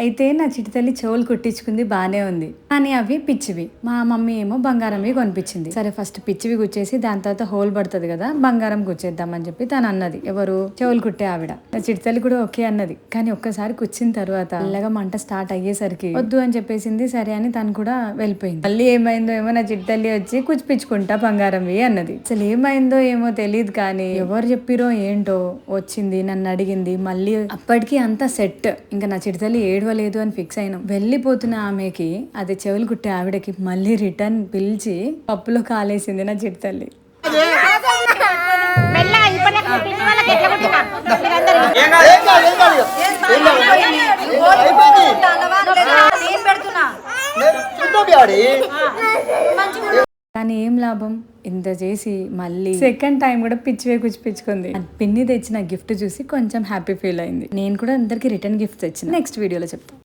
అయితే నా చిట్టి తల్లి చెవులు కుట్టించుకుంది, బానే ఉంది. కానీ అవి పిచ్చివి. మా మమ్మీ ఏమో బంగారంవి కొనిపించింది. సరే ఫస్ట్ పిచ్చివి గుచ్చేసి దాని తర్వాత హోల్ పడుతుంది కదా, బంగారం గుచ్చేద్దామని చెప్పి తను అన్నది. ఎవరు? చెవులు కుట్టే ఆవిడ. నా చిట్టి తల్లి కూడా ఓకే అన్నది. కానీ ఒక్కసారి కుచ్చిన తర్వాత ఇలాగా మంట స్టార్ట్ అయ్యేసరికి వద్దు అని చెప్పేసింది. సరే అని తను కూడా వెళ్ళిపోయింది. మళ్ళీ ఏమైందో ఏమో నా చిట్టి తల్లి వచ్చి కుచ్చిపించుకుంటా బంగారంవి అన్నది. అసలు ఏమైందో ఏమో తెలియదు, కానీ ఎవరు చెప్పిరో ఏంటో వచ్చింది, నన్ను అడిగింది. మళ్ళీ అప్పటికి అంతా సెట్. ఇంకా నా చిట్టి తల్లి ఏడవలేదు అని ఫిక్స్ అయినాం. వెళ్ళిపోతున్న ఆమెకి, అదే చెవులు కుట్టే ఆవిడకి మళ్ళీ రిటర్న్ పిలిచి పప్పులో కాలేసింది నా చిట్టి తల్లి. కానీ ఏం లాభం, ఇంత చేసి మళ్ళీ సెకండ్ టైం కూడా పిచ్చివే కుచ్చిపించుకుంది. పిన్ని తెచ్చిన గిఫ్ట్ చూసి కొంచెం హ్యాపీ ఫీల్ అయింది. నేను కూడా అందరికి రిటర్న్ గిఫ్ట్ తెచ్చిన. నెక్స్ట్ వీడియోలో చెప్తాను.